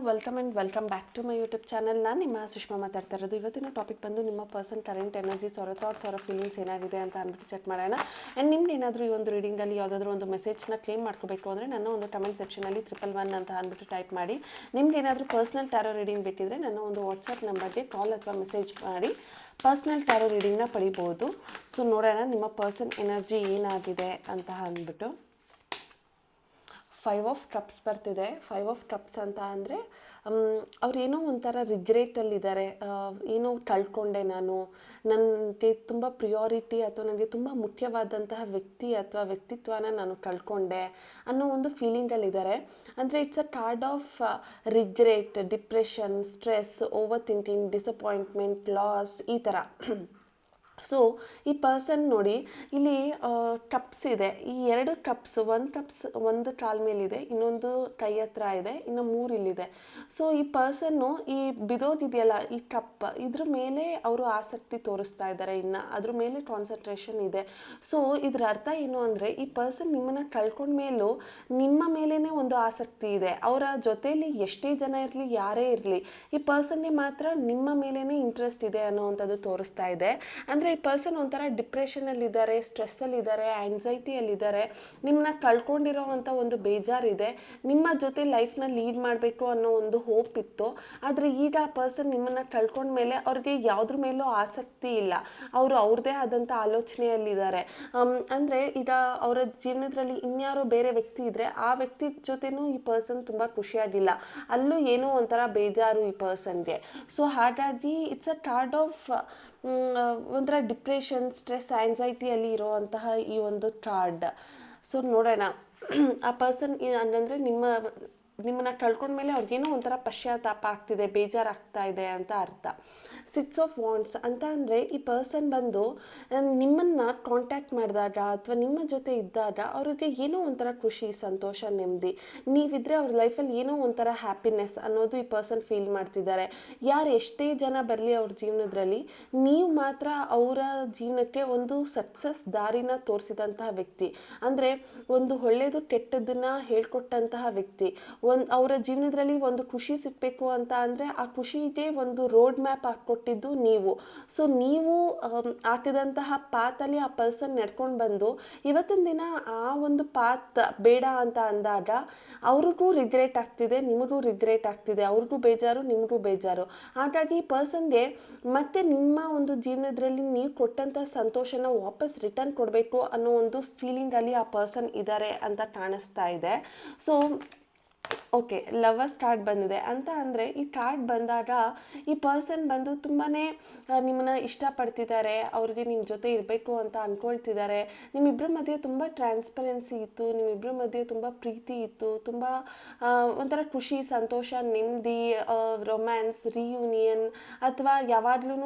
Welcome and welcome back to my YouTube channel. ನಾನು ನಿಮ್ಮ ಸುಷ್ಮಾ ಮಾತಾಡ್ತಾ ಇರೋದು. ಇವತ್ತಿನ ಟಾಪಿಕ್ ಬಂದು ನಿಮ್ಮ ಪರ್ಸನ್ ಕರೆಂಟ್ ಎನರ್ಜೀಸ್ ಅವರ ಥಾಟ್ಸ್ ಅವರ ಫೀಲಿಂಗ್ಸ್ ಏನಾಗಿದೆ ಅಂತ ಅಂದ್ಬಿಟ್ಟು ಚೆಕ್ ಮಾಡೋಣ. ಆ್ಯಂಡ್ ನಿಮ್ಗೆ ಏನಾದರೂ ಈ ಒಂದು ರೀಡಿಂಗಲ್ಲಿ ಯಾವುದಾದ್ರೂ ಒಂದು ಮೆಸೇಜ್ನ ಕ್ಲೇಮ್ ಮಾಡ್ಕೋಬೇಕು ಅಂದರೆ ನನ್ನ ಒಂದು ಕಮೆಂಟ್ ಸೆಕ್ಷನಲ್ಲಿ 111 ಅಂತ ಅಂದ್ಬಿಟ್ಟು ಟೈಪ್ ಮಾಡಿ. ನಿಮ್ಗೆ ಏನಾದರೂ ಪರ್ಸ್ನಲ್ ಟ್ಯಾರೋ ರೀಡಿಂಗ್ ಬೇಕಿದ್ರೆ ನನ್ನ ಒಂದು ವಾಟ್ಸಪ್ ನಂಬರ್ಗೆ ಕಾಲ್ ಅಥವಾ ಮೆಸೇಜ್ ಮಾಡಿ ಪರ್ಸ್ನಲ್ ಟ್ಯಾರೋ ರೀಡಿಂಗ್ನ ಪಡಿಬೋದು. ಸೊ ನೋಡೋಣ ನಿಮ್ಮ ಪರ್ಸನ್ ಎನರ್ಜಿ ಏನಾಗಿದೆ ಅಂತ ಅಂದ್ಬಿಟ್ಟು. 5 ಆಫ್ ಕಪ್ಸ್ ಬರ್ತಿದೆ. 5 ಆಫ್ ಕಪ್ಸ್ ಅಂತ ಅಂದರೆ ಅವ್ರೇನೋ ಒಂಥರ ರಿಗ್ರೆಟಲ್ಲಿದ್ದಾರೆ. ಏನೋ ಕಳ್ಕೊಂಡೆ ನಾನು, ನನಗೆ ತುಂಬ ಪ್ರಿಯಾರಿಟಿ ಅಥವಾ ನನಗೆ ತುಂಬ ಮುಖ್ಯವಾದಂತಹ ವ್ಯಕ್ತಿ ಅಥವಾ ವ್ಯಕ್ತಿತ್ವನ ನಾನು ಕಳ್ಕೊಂಡೆ ಅನ್ನೋ ಒಂದು ಫೀಲಿಂಗಲ್ಲಿದ್ದಾರೆ. ಅಂದರೆ it's a card of regret, depression, stress, over thinking, disappointment, loss, ಈ ಥರ. ಸೊ ಈ ಪರ್ಸನ್ ನೋಡಿ ಇಲ್ಲಿ ಕಪ್ಸ್ ಇದೆ. ಈ 2 ಕಪ್ಸ್, ಒಂದು ಕಾಲ್ ಮೇಲಿದೆ, ಇನ್ನೊಂದು ಕೈ ಹತ್ರ ಇದೆ, ಇನ್ನು 3 ಇಲ್ಲಿದೆ. ಸೊ ಈ ಪರ್ಸನ್ನು ಈ ಬಿದೋಗಿದೆಯಲ್ಲ ಈ ಕಪ್, ಇದ್ರ ಮೇಲೆ ಅವರು ಆಸಕ್ತಿ ತೋರಿಸ್ತಾ ಇದ್ದಾರೆ, ಇನ್ನು ಅದ್ರ ಮೇಲೆ ಕಾನ್ಸಂಟ್ರೇಷನ್ ಇದೆ. ಸೊ ಇದ್ರ ಅರ್ಥ ಏನು ಅಂದರೆ ಈ ಪರ್ಸನ್ ನಿಮ್ಮನ್ನು ಕಳ್ಕೊಂಡ್ಮೇಲೂ ನಿಮ್ಮ ಮೇಲೇ ಒಂದು ಆಸಕ್ತಿ ಇದೆ. ಅವರ ಜೊತೆಯಲ್ಲಿ ಎಷ್ಟೇ ಜನ ಇರಲಿ, ಯಾರೇ ಇರಲಿ, ಈ ಪರ್ಸನ್ಗೆ ಮಾತ್ರ ನಿಮ್ಮ ಮೇಲೇ ಇಂಟ್ರೆಸ್ಟ್ ಇದೆ ಅನ್ನೋವಂಥದ್ದು ತೋರಿಸ್ತಾ ಇದೆ. ಅಂದರೆ ಈ ಪರ್ಸನ್ ಒಂಥರ ಡಿಪ್ರೆಷನಲ್ಲಿದ್ದಾರೆ, ಸ್ಟ್ರೆಸ್ಸಲ್ಲಿದ್ದಾರೆ, ಆ್ಯಂಗ್ಸೈಟಿಯಲ್ಲಿದ್ದಾರೆ. ನಿಮ್ಮನ್ನ ಕಳ್ಕೊಂಡಿರೋ ಅಂಥ ಒಂದು ಬೇಜಾರಿದೆ. ನಿಮ್ಮ ಜೊತೆ ಲೈಫ್ನ ಲೀಡ್ ಮಾಡಬೇಕು ಅನ್ನೋ ಒಂದು ಹೋಪ್ ಇತ್ತು. ಆದರೆ ಈಗ ಆ ಪರ್ಸನ್ ನಿಮ್ಮನ್ನು ಕಳ್ಕೊಂಡ್ಮೇಲೆ ಅವ್ರಿಗೆ ಯಾವುದ್ರ ಮೇಲೂ ಆಸಕ್ತಿ ಇಲ್ಲ. ಅವರು ಅವ್ರದ್ದೇ ಆದಂಥ ಆಲೋಚನೆಯಲ್ಲಿದ್ದಾರೆ. ಅಂದರೆ ಈಗ ಅವರ ಜೀವನದಲ್ಲಿ ಇನ್ಯಾರೋ ಬೇರೆ ವ್ಯಕ್ತಿ ಇದ್ದರೆ ಆ ವ್ಯಕ್ತಿ ಜೊತೆನೂ ಈ ಪರ್ಸನ್ ತುಂಬ ಖುಷಿಯಾಗಿಲ್ಲ. ಅಲ್ಲೂ ಏನೋ ಒಂಥರ ಬೇಜಾರು ಈ ಪರ್ಸನ್ಗೆ. ಸೊ ಹಾಗಾಗಿ ಇಟ್ಸ್ ಅ ಕಾರ್ಡ್ ಆಫ್ ಒಂಥರ ಡಿಪ್ರೆಷನ್, ಸ್ಟ್ರೆಸ್, ಆ್ಯಂಗ್ಸೈಟಿಯಲ್ಲಿ ಇರೋವಂತಹ ಈ ಒಂದು ಕಾರ್ಡ್. ಸೊ ನೋಡೋಣ ಆ ಪರ್ಸನ್ ಅಂದರೆ ನಿಮ್ಮನ್ನು ಕಳ್ಕೊಂಡ್ಮೇಲೆ ಅವ್ರಿಗೇನೋ ಒಂಥರ ಪಶ್ಚಾತ್ತಾಪ ಆಗ್ತಿದೆ, ಬೇಜಾರಾಗ್ತಾ ಇದೆ ಅಂತ ಅರ್ಥ. 6 ಆಫ್ ವಾಂಡ್ಸ್ ಅಂತ ಅಂದರೆ ಈ ಪರ್ಸನ್ ಬಂದು ನಿಮ್ಮನ್ನು ಕಾಂಟ್ಯಾಕ್ಟ್ ಮಾಡಿದಾಗ ಅಥವಾ ನಿಮ್ಮ ಜೊತೆ ಇದ್ದಾಗ ಅವ್ರಿಗೆ ಏನೋ ಒಂಥರ ಖುಷಿ, ಸಂತೋಷ, ನೆಮ್ಮದಿ, ನೀವಿದ್ರೆ ಅವ್ರ ಲೈಫಲ್ಲಿ ಏನೋ ಒಂಥರ ಹ್ಯಾಪಿನೆಸ್ ಅನ್ನೋದು ಈ ಪರ್ಸನ್ ಫೀಲ್ ಮಾಡ್ತಿದ್ದಾರೆ. ಯಾರು ಎಷ್ಟೇ ಜನ ಬರಲಿ ಅವ್ರ ಜೀವನದಲ್ಲಿ, ನೀವು ಮಾತ್ರ ಅವರ ಜೀವನಕ್ಕೆ ಒಂದು ಸಕ್ಸಸ್ ದಾರಿನ ತೋರಿಸಿದಂತಹ ವ್ಯಕ್ತಿ. ಅಂದರೆ ಒಂದು ಒಳ್ಳೆಯದು ಕೆಟ್ಟದ್ದನ್ನು ಹೇಳ್ಕೊಟ್ಟಂತಹ ವ್ಯಕ್ತಿ. ಅವರ ಜೀವನದಲ್ಲಿ ಒಂದು ಖುಷಿ ಸಿಗಬೇಕು ಅಂತ ಅಂದರೆ ಆ ಖುಷಿಗೆ ಒಂದು ರೋಡ್ ಮ್ಯಾಪ್ ಹಾಕ್ಕೊಟ್ಟಿದ್ದು ನೀವು. ಸೊ ನೀವು ಹಾಕಿದಂತಹ ಪಾತಲ್ಲಿ ಆ ಪರ್ಸನ್ ನಡ್ಕೊಂಡು ಬಂದು ಇವತ್ತಿನ ದಿನ ಆ ಒಂದು ಪಾತ್ ಬೇಡ ಅಂತ ಅಂದಾಗ ಅವ್ರಿಗೂ ರಿಗ್ರೆಟ್ ಆಗ್ತಿದೆ, ನಿಮಗೂ ರಿಗ್ರೆಟ್ ಆಗ್ತಿದೆ. ಅವ್ರಿಗೂ ಬೇಜಾರು, ನಿಮಗೂ ಬೇಜಾರು. ಹಾಗಾಗಿ ಈ ಪರ್ಸನ್ಗೆ ಮತ್ತೆ ನಿಮ್ಮ ಒಂದು ಜೀವನದಲ್ಲಿ ನೀವು ಕೊಟ್ಟಂಥ ಸಂತೋಷನ ವಾಪಸ್ ರಿಟರ್ನ್ ಕೊಡಬೇಕು ಅನ್ನೋ ಒಂದು ಫೀಲಿಂಗಲ್ಲಿ ಆ ಪರ್ಸನ್ ಇದ್ದಾರೆ ಅಂತ ಕಾಣಿಸ್ತಾ ಇದೆ. ಸೊ ಓಕೆ, ಲವರ್ಸ್ ಕಾರ್ಡ್ ಬಂದಿದೆ ಅಂತ ಅಂದರೆ ಈ ಕಾರ್ಡ್ ಬಂದಾಗ ಈ ಪರ್ಸನ್ ಬಂದು ತುಂಬಾ ನಿಮ್ಮನ್ನು ಇಷ್ಟಪಡ್ತಿದ್ದಾರೆ, ಅವ್ರಿಗೆ ನಿಮ್ಮ ಜೊತೆ ಇರಬೇಕು ಅಂತ ಅಂದ್ಕೊಳ್ತಿದ್ದಾರೆ. ನಿಮ್ಮಿಬ್ಬರ ಮಧ್ಯೆ ತುಂಬ ಟ್ರಾನ್ಸ್ಪರೆನ್ಸಿ ಇತ್ತು, ನಿಮ್ಮಿಬ್ಬರ ಮಧ್ಯೆ ತುಂಬ ಪ್ರೀತಿ ಇತ್ತು, ತುಂಬ ಒಂಥರ ಖುಷಿ, ಸಂತೋಷ, ನೆಮ್ಮದಿ, ರೊಮ್ಯಾನ್ಸ್, ರಿಯೂನಿಯನ್, ಅಥವಾ ಯಾವಾಗಲೂ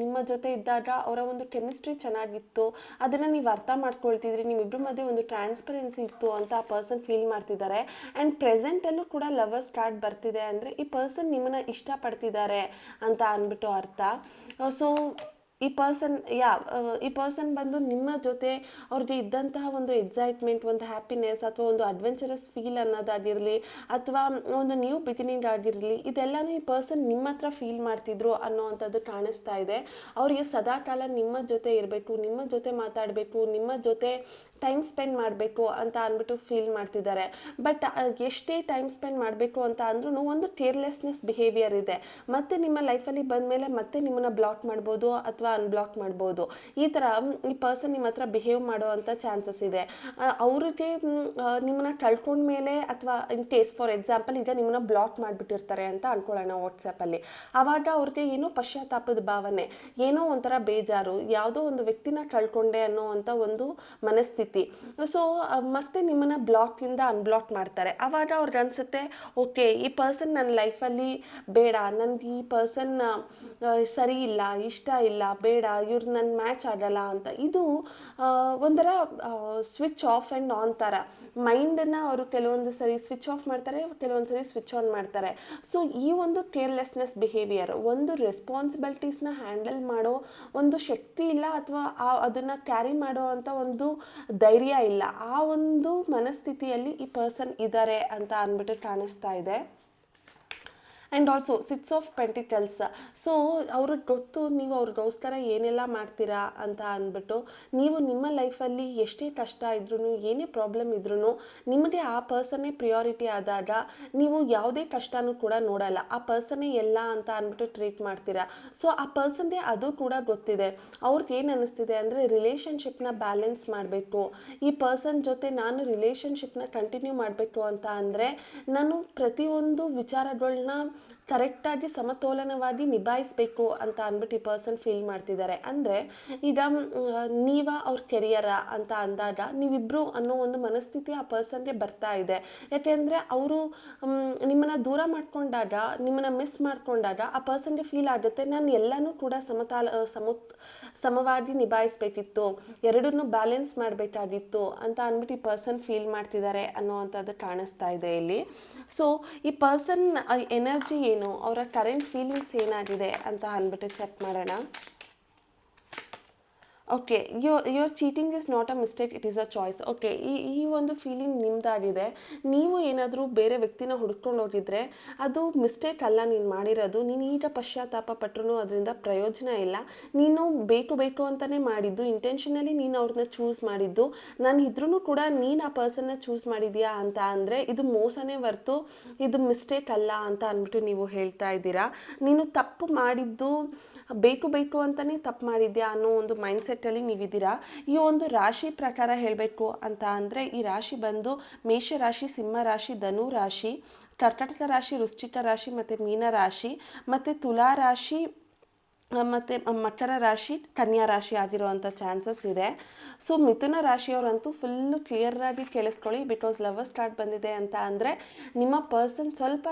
ನಿಮ್ಮ ಜೊತೆ ಇದ್ದಾಗ ಅವರ ಒಂದು ಕೆಮಿಸ್ಟ್ರಿ ಚೆನ್ನಾಗಿತ್ತು, ಅದನ್ನು ನೀವು ಅರ್ಥ ಮಾಡ್ಕೊಳ್ತಿದ್ರಿ, ನಿಮ್ಮಿಬ್ಬರ ಮಧ್ಯೆ ಒಂದು ಟ್ರಾನ್ಸ್ಪರೆನ್ಸಿ ಇತ್ತು ಅಂತ ಆ ಪರ್ಸನ್ ಫೀಲ್ ಮಾಡ್ತಿದ್ದಾರೆ. ಆ್ಯಂಡ್ ಪ್ರೆಸೆಂಟಲ್ಲೂ ಕೂಡ ಲವರ್ಸ್ ಕಾರ್ಡ್ ಬರ್ತಿದೆ ಅಂದರೆ ಈ ಪರ್ಸನ್ ನಿಮ್ಮನ್ನು ಇಷ್ಟಪಡ್ತಿದ್ದಾರೆ ಅಂತ ಅಂದ್ಬಿಟ್ಟು ಅರ್ಥ. ಸೊ ಈ ಪರ್ಸನ್ ಬಂದು ನಿಮ್ಮ ಜೊತೆ ಅವ್ರಿಗೆ ಇದ್ದಂತಹ ಒಂದು ಎಕ್ಸೈಟ್ಮೆಂಟ್, ಒಂದು ಹ್ಯಾಪಿನೆಸ್ ಅಥವಾ ಒಂದು ಅಡ್ವೆಂಚರಸ್ ಫೀಲ್ ಅನ್ನೋದಾಗಿರಲಿ ಅಥವಾ ಒಂದು ನ್ಯೂ ಬಿಗಿನಿಂಗ್ ಆಗಿರಲಿ, ಇದೆಲ್ಲನೂ ಈ ಪರ್ಸನ್ ನಿಮ್ಮ ಹತ್ರ ಫೀಲ್ ಮಾಡ್ತಿದ್ರು ಅನ್ನೋವಂಥದ್ದು ಕಾಣಿಸ್ತಾ ಇದೆ. ಅವರಿಗೆ ಸದಾಕಾಲ ನಿಮ್ಮ ಜೊತೆ ಇರಬೇಕು, ನಿಮ್ಮ ಜೊತೆ ಮಾತಾಡಬೇಕು, ನಿಮ್ಮ ಜೊತೆ ಟೈಮ್ ಸ್ಪೆಂಡ್ ಮಾಡಬೇಕು ಅಂತ ಅಂದ್ಬಿಟ್ಟು ಫೀಲ್ ಮಾಡ್ತಿದ್ದಾರೆ. ಬಟ್ ಎಷ್ಟೇ ಟೈಮ್ ಸ್ಪೆಂಡ್ ಮಾಡಬೇಕು ಅಂತ ಅಂದ್ರೂ ಒಂದು ಕೇರ್ಲೆಸ್ನೆಸ್ ಬಿಹೇವಿಯರ್ ಇದೆ. ಮತ್ತೆ ನಿಮ್ಮ ಲೈಫಲ್ಲಿ ಬಂದಮೇಲೆ ಮತ್ತೆ ನಿಮ್ಮನ್ನು ಬ್ಲಾಕ್ ಮಾಡ್ಬೋದು ಅಥವಾ ಅನ್ಬ್ಲಾಕ್ ಮಾಡ್ಬೋದು. ಈ ಥರ ಈ ಪರ್ಸನ್ ನಿಮ್ಮ ಹತ್ರ ಬಿಹೇವ್ ಮಾಡೋ ಅಂಥ ಚಾನ್ಸಸ್ ಇದೆ. ಅವ್ರಿಗೆ ನಿಮ್ಮನ್ನು ಕಳ್ಕೊಂಡ್ಮೇಲೆ ಅಥವಾ ಇನ್ ಕೇಸ್ ಫಾರ್ ಎಕ್ಸಾಂಪಲ್ ಈಗ ನಿಮ್ಮನ್ನು ಬ್ಲಾಕ್ ಮಾಡಿಬಿಟ್ಟಿರ್ತಾರೆ ಅಂತ ಅಂದ್ಕೊಳ್ಳೋಣ ವಾಟ್ಸಪ್ಪಲ್ಲಿ. ಆವಾಗ ಅವ್ರಿಗೆ ಏನೋ ಪಶ್ಚಾತ್ತಾಪದ ಭಾವನೆ, ಏನೋ ಒಂಥರ ಬೇಜಾರು, ಯಾವುದೋ ಒಂದು ವ್ಯಕ್ತಿನ ಕಳ್ಕೊಂಡೆ ಅನ್ನೋ ಅಂಥ ಒಂದು ಮನಸ್ಥಿತಿ. ಸೊ ಮತ್ತೆ ನಿಮ್ಮನ್ನು ಬ್ಲಾಕಿಂದ ಅನ್ಬ್ಲಾಕ್ ಮಾಡ್ತಾರೆ. ಆವಾಗ ಅವ್ರಿಗೆ ಅನಿಸುತ್ತೆ, ಓಕೆ ಈ ಪರ್ಸನ್ ನನ್ನ ಲೈಫಲ್ಲಿ ಬೇಡ, ನನಗೆ ಈ ಪರ್ಸನ್ ಸರಿ ಇಲ್ಲ, ಇಷ್ಟ ಇಲ್ಲ, ಬೇಡ, ಇವ್ರು ನನ್ನ ಮ್ಯಾಚ್ ಆಗಲ್ಲ ಅಂತ. ಇದು ಒಂಥರ ಸ್ವಿಚ್ ಆಫ್ ಆ್ಯಂಡ್ ಆನ್ ಥರ ಮೈಂಡನ್ನು ಅವರು ಕೆಲವೊಂದು ಸರಿ ಸ್ವಿಚ್ ಆಫ್ ಮಾಡ್ತಾರೆ, ಕೆಲವೊಂದು ಸರಿ ಸ್ವಿಚ್ ಆನ್ ಮಾಡ್ತಾರೆ. ಸೊ ಈ ಒಂದು ಕೇರ್ಲೆಸ್ನೆಸ್ ಬಿಹೇವಿಯರ್, ಒಂದು ರೆಸ್ಪಾನ್ಸಿಬಿಲಿಟೀಸ್ನ ಹ್ಯಾಂಡಲ್ ಮಾಡೋ ಒಂದು ಶಕ್ತಿ ಇಲ್ಲ ಅಥವಾ ಅದನ್ನು ಕ್ಯಾರಿ ಮಾಡೋ ಅಂಥ ಒಂದು ಧೈರ್ಯ ಇಲ್ಲ. ಆ ಒಂದು ಮನಸ್ಥಿತಿಯಲ್ಲಿ ಈ ಪರ್ಸನ್ ಇದ್ದಾರೆ ಅಂತ ಅಂದ್ಬಿಟ್ಟು ಕಾಣಿಸ್ತಾ ಇದೆ. And also 6 of pentacles. So ಅವ್ರಿಗೆ ಗೊತ್ತು ನೀವು ಅವ್ರಿಗೋಸ್ಕರ ಏನೆಲ್ಲ ಮಾಡ್ತೀರಾ ಅಂತ ಅಂದ್ಬಿಟ್ಟು. ನೀವು ನಿಮ್ಮ ಲೈಫಲ್ಲಿ ಎಷ್ಟೇ ಕಷ್ಟ ಇದ್ರೂ, ಏನೇ ಪ್ರಾಬ್ಲಮ್ ಇದ್ರೂ, ನಿಮಗೆ ಆ ಪರ್ಸನ್ನೇ ಪ್ರಿಯಾರಿಟಿ ಆದಾಗ ನೀವು ಯಾವುದೇ ಕಷ್ಟನೂ ಕೂಡ ನೋಡಲ್ಲ. ಆ ಪರ್ಸನ್ನೇ ಎಲ್ಲ ಅಂತ ಅಂದ್ಬಿಟ್ಟು ಟ್ರೀಟ್ ಮಾಡ್ತೀರಾ. ಸೊ ಆ ಪರ್ಸನ್ಗೆ ಅದು ಕೂಡ ಗೊತ್ತಿದೆ. ಅವ್ರಿಗೆ ಏನು ಅನ್ನಿಸ್ತಿದೆ ಅಂದರೆ ರಿಲೇಷನ್ಶಿಪ್ನ ಬ್ಯಾಲೆನ್ಸ್ ಮಾಡಬೇಕು. ಈ ಪರ್ಸನ್ ಜೊತೆ ನಾನು ರಿಲೇಷನ್ಶಿಪ್ನ ಕಂಟಿನ್ಯೂ ಮಾಡಬೇಕು ಅಂತ ಅಂದರೆ ನಾನು ಪ್ರತಿಯೊಂದು ವಿಚಾರಗಳನ್ನ ಕರೆಕ್ಟಾಗಿ ಸಮತೋಲನವಾಗಿ ನಿಭಾಯಿಸಬೇಕು ಅಂತ ಅಂದ್ಬಿಟ್ಟು ಈ ಪರ್ಸನ್ ಫೀಲ್ ಮಾಡ್ತಿದ್ದಾರೆ. ಅಂದರೆ ಈಗ ನೀವ ಅವ್ರ ಕೆರಿಯರ ಅಂತ ಅಂದಾಗ ನೀವಿಬ್ಬರು ಅನ್ನೋ ಒಂದು ಮನಸ್ಥಿತಿ ಆ ಪರ್ಸನ್ಗೆ ಬರ್ತಾ ಇದೆ. ಯಾಕೆಂದರೆ ಅವರು ನಿಮ್ಮನ್ನು ದೂರ ಮಾಡ್ಕೊಂಡಾಗ, ನಿಮ್ಮನ್ನು ಮಿಸ್ ಮಾಡ್ಕೊಂಡಾಗ ಆ ಪರ್ಸನ್ಗೆ ಫೀಲ್ ಆಗುತ್ತೆ, ನಾನು ಎಲ್ಲನೂ ಕೂಡ ಸಮವಾಗಿ ನಿಭಾಯಿಸ್ಬೇಕಿತ್ತು, ಎರಡನ್ನೂ ಬ್ಯಾಲೆನ್ಸ್ ಮಾಡಬೇಕಾಗಿತ್ತು ಅಂತ ಅಂದ್ಬಿಟ್ಟು ಈ ಪರ್ಸನ್ ಫೀಲ್ ಮಾಡ್ತಿದ್ದಾರೆ ಅನ್ನೋವಂಥದ್ದು ಕಾಣಿಸ್ತಾ ಇದೆ ಇಲ್ಲಿ. ಸೊ ಈ ಪರ್ಸನ್ ಎನರ್ಜಿ ಏನು, ಅವರ ಕರೆಂಟ್ ಫೀಲಿಂಗ್ಸ್ ಏನಾಗಿದೆ ಅಂತ ಅಂದ್ಬಿಟ್ಟು ಚೆಕ್ ಮಾಡೋಣ. Okay, your cheating is not a mistake, it is a choice. Okay, ಈ ಒಂದು ಫೀಲಿಂಗ್ ನಿಮ್ಮದಾಗಿದೆ. ನೀವು ಏನಾದರೂ ಬೇರೆ ವ್ಯಕ್ತಿನ ಹುಡ್ಕೊಂಡು ಹೋಗಿದ್ರೆ ಅದು ಮಿಸ್ಟೇಕ್ ಅಲ್ಲ ನೀನು ಮಾಡಿರೋದು. ನೀನು ಈಗ ಪಶ್ಚಾತ್ತಾಪ ಪಟ್ಟರು ಅದರಿಂದ ಪ್ರಯೋಜನ ಇಲ್ಲ. ನೀನು ಬೇಕು ಅಂತಲೇ ಮಾಡಿದ್ದು, ಇಂಟೆನ್ಷನಲಿ ನೀನು ಅವ್ರನ್ನ ಚೂಸ್ ಮಾಡಿದ್ದು. ನಾನು ಇದ್ರೂ ಕೂಡ ನೀನು ಆ ಪರ್ಸನ್ನ ಚೂಸ್ ಮಾಡಿದ್ಯಾ ಅಂತ ಅಂದರೆ ಇದು ಮೋಸನೇ ಹೊರ್ತು ಇದು ಮಿಸ್ಟೇಕ್ ಅಲ್ಲ ಅಂತ ಅಂದ್ಬಿಟ್ಟು ನೀವು ಹೇಳ್ತಾ ಇದ್ದೀರಾ. ನೀನು ತಪ್ಪು ಮಾಡಿದ್ದು ಬೇಕು ಅಂತಲೇ ತಪ್ಪು ಮಾಡಿದ್ಯಾ ಅನ್ನೋ ಒಂದು ಮೈಂಡ್ಸೆಟ್ಟಲ್ಲಿ ನೀವಿದ್ದೀರಾ. ಈ ಒಂದು ರಾಶಿ ಪ್ರಕಾರ ಹೇಳಬೇಕು ಅಂತ ಅಂದರೆ ಈ ರಾಶಿ ಬಂದು ಮೇಷರಾಶಿ, ಸಿಂಹ ರಾಶಿ, ಧನು ರಾಶಿ, ಕರ್ಕಾಟಕ ರಾಶಿ, ವೃಶ್ಚಿಕ ರಾಶಿ ಮತ್ತು ಮೀನ ರಾಶಿ ಮತ್ತು ತುಲಾ ರಾಶಿ ಮತ್ತು ಮಕರ ರಾಶಿ, ಕನ್ಯಾ ರಾಶಿ ಆಗಿರುವಂಥ ಚಾನ್ಸಸ್ ಇದೆ. ಸೊ ಮಿಥುನ ರಾಶಿಯವರಂತೂ ಫುಲ್ಲು ಕ್ಲಿಯರಾಗಿ ಕೇಳಿಸ್ಕೊಳ್ಳಿ. ಬಿಕಾಸ್ ಲವರ್ಸ್ ಕಾರ್ಡ್ ಬಂದಿದೆ ಅಂತ ಅಂದರೆ ನಿಮ್ಮ ಪರ್ಸನ್ ಸ್ವಲ್ಪ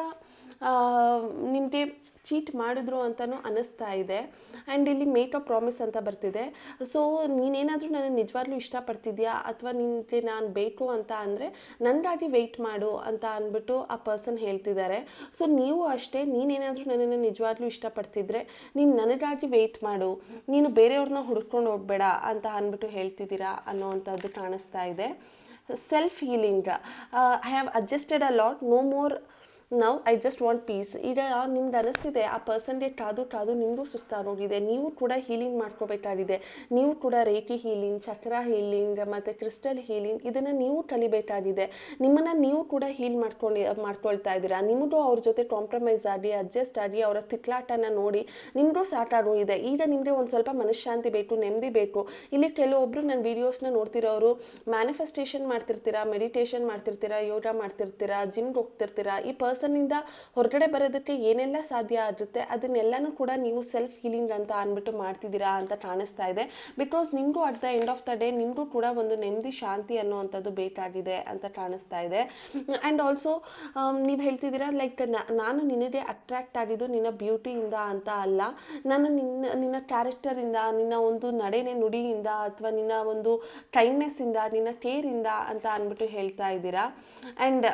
ನಿಮಗೆ ಚೀಟ್ ಮಾಡಿದ್ರು ಅಂತಲೂ ಅನ್ನಿಸ್ತಾ ಇದೆ. ಆ್ಯಂಡ್ ಇಲ್ಲಿ ಮೇಕ್ ಅ ಪ್ರಾಮಿಸ್ ಅಂತ ಬರ್ತಿದೆ. ಸೊ ನೀನೇನಾದರೂ ನನ್ನ ನಿಜವಾಗ್ಲೂ ಇಷ್ಟಪಡ್ತಿದ್ಯಾ ಅಥವಾ ನಿನಗೆ ನಾನು ಬೇಕು ಅಂತ ಅಂದರೆ ನನಗಾಗಿ ವೆಯ್ಟ್ ಮಾಡು ಅಂತ ಅಂದ್ಬಿಟ್ಟು ಆ ಪರ್ಸನ್ ಹೇಳ್ತಿದ್ದಾರೆ. ಸೊ ನೀವು ಅಷ್ಟೇ, ನೀನೇನಾದರೂ ನನ್ನನ್ನು ನಿಜವಾಗ್ಲೂ ಇಷ್ಟಪಡ್ತಿದ್ರೆ ನೀನು ನನಗಾಗಿ ವೆಯ್ಟ್ ಮಾಡು, ನೀನು ಬೇರೆಯವ್ರನ್ನ ಹುಡ್ಕೊಂಡು ಹೋಗಬೇಡ ಅಂತ ಅಂದ್ಬಿಟ್ಟು ಹೇಳ್ತಿದ್ದೀರಾ ಅನ್ನೋವಂಥದ್ದು ಕಾಣಿಸ್ತಾ ಇದೆ. Self healing, I have adjusted a lot, no more ನಾವು ಐ ಜಸ್ಟ್ ವಾಂಟ್ ಪೀಸ್. ಈಗ ನಿಮ್ದು ಅನ್ನಿಸ್ತಿದೆ ಆ ಪರ್ಸನ್ಗೆ ಕಾದು ನಿಮಗೂ ಸುಸ್ತಾಗೋಗಿದೆ. ನೀವು ಕೂಡ ಹೀಲಿಂಗ್ ಮಾಡ್ಕೋಬೇಕಾಗಿದೆ. ನೀವು ಕೂಡ ರೇಖಿ ಹೀಲಿಂಗ್, ಚಕ್ರ ಹೀಲಿಂಗ್ ಮತ್ತು ಕ್ರಿಸ್ಟಲ್ ಹೀಲಿಂಗ್ ಇದನ್ನು ನೀವು ಕಲಿಬೇಕಾಗಿದೆ. ನಿಮ್ಮನ್ನು ನೀವು ಕೂಡ ಹೀಲ್ ಮಾಡ್ಕೊಳ್ತಾ ಇದ್ದೀರಾ. ನಿಮಗೂ ಅವ್ರ ಜೊತೆ ಕಾಂಪ್ರಮೈಸ್ ಆಗಿ, ಅಡ್ಜಸ್ಟ್ ಆಗಿ, ಅವರ ತಿಕ್ಲಾಟನ ನೋಡಿ ನಿಮಗೂ ಸಾಕಾಗೋಗಿದೆ. ಈಗ ನಿಮಗೆ ಒಂದು ಸ್ವಲ್ಪ ಮನಃಶಾಂತಿ ಬೇಕು, ನೆಮ್ಮದಿ ಬೇಕು. ಇಲ್ಲಿ ಕೆಲವೊಬ್ಬರು ನನ್ನ ವೀಡಿಯೋಸ್ನ ನೋಡ್ತಿರೋರು ಮ್ಯಾನಿಫೆಸ್ಟೇಷನ್ ಮಾಡ್ತಿರ್ತೀರಾ, ಮೆಡಿಟೇಷನ್ ಮಾಡ್ತಿರ್ತೀರಾ, ಯೋಗ ಮಾಡ್ತಿರ್ತೀರಾ, ಜಿಮ್ಗೆ ಹೋಗ್ತಿರ್ತೀರಾ. ಈ ಪರ್ಸನ್ನಿಂದ ಹೊರಗಡೆ ಬರೋದಕ್ಕೆ ಏನೆಲ್ಲ ಸಾಧ್ಯ ಆಗುತ್ತೆ ಅದನ್ನೆಲ್ಲನೂ ಕೂಡ ನೀವು ಸೆಲ್ಫ್ ಹೀಲಿಂಗ್ ಅಂತ ಅಂದ್ಬಿಟ್ಟು ಮಾಡ್ತಿದ್ದೀರಾ ಅಂತ ಕಾಣಿಸ್ತಾ ಇದೆ. ಬಿಕಾಸ್ ನಿಮಗೂ at the end of the day ನಿಮಗೂ ಕೂಡ ಒಂದು ನೆಮ್ಮದಿ, ಶಾಂತಿ ಅನ್ನೋವಂಥದ್ದು ಬೇಕಾಗಿದೆ ಅಂತ ಕಾಣಿಸ್ತಾ ಇದೆ. ಆ್ಯಂಡ್ ಆಲ್ಸೋ ನೀವು ಹೇಳ್ತಿದ್ದೀರಾ ಲೈಕ್ ನಾನು ನಿನಗೆ ಅಟ್ರಾಕ್ಟ್ ಆಗಿದ್ದು ನಿನ್ನ ಬ್ಯೂಟಿಯಿಂದ ಅಂತ ಅಲ್ಲ, ನಾನು ನಿನ್ನ ಕ್ಯಾರೆಕ್ಟರಿಂದ, ನಿನ್ನ ಒಂದು ನುಡಿಯಿಂದ ಅಥವಾ ನಿನ್ನ ಒಂದು ಕೈಂಡ್ನೆಸ್ಸಿಂದ, ನಿನ್ನ ಕೇರಿಂದ ಅಂತ ಅಂದ್ಬಿಟ್ಟು ಹೇಳ್ತಾ ಇದ್ದೀರಾ. And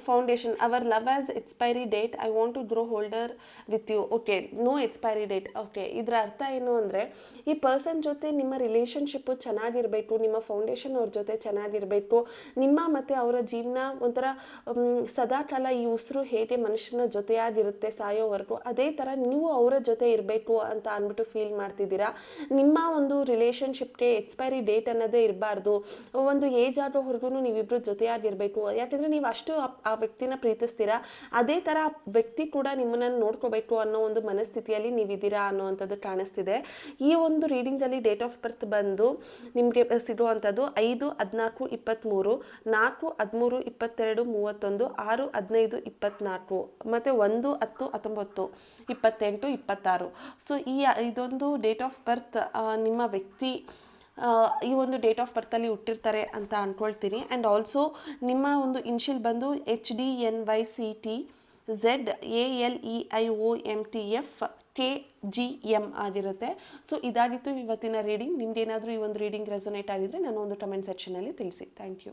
foundation, our love as expiry date, I want to grow older with you. Okay, no expiry date. Okay, ಇದರ ಅರ್ಥ ಏನು ಅಂದರೆ ಈ ಪರ್ಸನ್ ಜೊತೆ ನಿಮ್ಮ ರಿಲೇಷನ್ಶಿಪ್ಪು ಚೆನ್ನಾಗಿರಬೇಕು, ನಿಮ್ಮ ಫೌಂಡೇಶನ್ ಅವ್ರ ಜೊತೆ ಚೆನ್ನಾಗಿರಬೇಕು. ನಿಮ್ಮ ಮತ್ತು ಅವರ ಜೀವನ ಒಂಥರ ಸದಾಕಾಲ ಈ ಉಸಿರು ಹೇಗೆ ಮನುಷ್ಯನ ಜೊತೆಯಾಗಿರುತ್ತೆ ಸಾಯೋವರೆಗೂ, ಅದೇ ಥರ ನೀವು ಅವರ ಜೊತೆ ಇರಬೇಕು ಅಂತ ಅಂದ್ಬಿಟ್ಟು ಫೀಲ್ ಮಾಡ್ತಿದ್ದೀರಾ. ನಿಮ್ಮ ಒಂದು ರಿಲೇಷನ್ಶಿಪ್ಗೆ ಎಕ್ಸ್ಪೈರಿ ಡೇಟ್ ಅನ್ನೋದೇ ಇರಬಾರ್ದು. ಒಂದು ಏಜ್ ಆಗೋವರೆಗೂ ನೀವಿಬ್ಬರು ಜೊತೆಯಾಗಿರಬೇಕು. ಯಾಕೆಂದರೆ ನೀವು ಅಷ್ಟು ಆ ವ್ಯಕ್ತಿನ ಪ್ರೀತಿಸ್ತೀರಾ, ಅದೇ ಥರ ವ್ಯಕ್ತಿ ಕೂಡ ನಿಮ್ಮನ್ನು ನೋಡ್ಕೋಬೇಕು ಅನ್ನೋ ಒಂದು ಮನಸ್ಥಿತಿಯಲ್ಲಿ ನೀವಿದ್ದೀರಾ ಅನ್ನೋವಂಥದ್ದು ಕಾಣಿಸ್ತಿದೆ. ಈ ಒಂದು ರೀಡಿಂಗಲ್ಲಿ ಡೇಟ್ ಆಫ್ ಬರ್ತ್ ಬಂದು ನಿಮಗೆ ಸಿಗುವಂಥದ್ದು 5-14-23, 4-13-22-31, 6-15-24 ಮತ್ತು 1-10-19-28-26. ಸೊ ಇದೊಂದು ಡೇಟ್ ಆಫ್ ಬರ್ತ್ ನಿಮ್ಮ ವ್ಯಕ್ತಿ ಈ ಒಂದು ಡೇಟ್ ಆಫ್ ಬರ್ತಲ್ಲಿ ಹುಟ್ಟಿರ್ತಾರೆ ಅಂತ ಅಂದ್ಕೊಳ್ತೀನಿ. ಆ್ಯಂಡ್ ಆಲ್ಸೋ ನಿಮ್ಮ ಒಂದು ಇನ್ಷಿಯಲ್ ಬಂದು HDNYCT ZALEIOMTF KGM ಆಗಿರುತ್ತೆ. ಸೊ ಇದಾಗಿತ್ತು ಇವತ್ತಿನ ರೀಡಿಂಗ್. ನಿಮ್ಗೇನಾದರೂ ಈ ಒಂದು ರೀಡಿಂಗ್ ರೆಸೊನೇಟ್ ಆಗಿದ್ರೆ ನಾನು ಒಂದು ಕಮೆಂಟ್ ಸೆಕ್ಷನಲ್ಲಿ ತಿಳಿಸಿ. Thank you.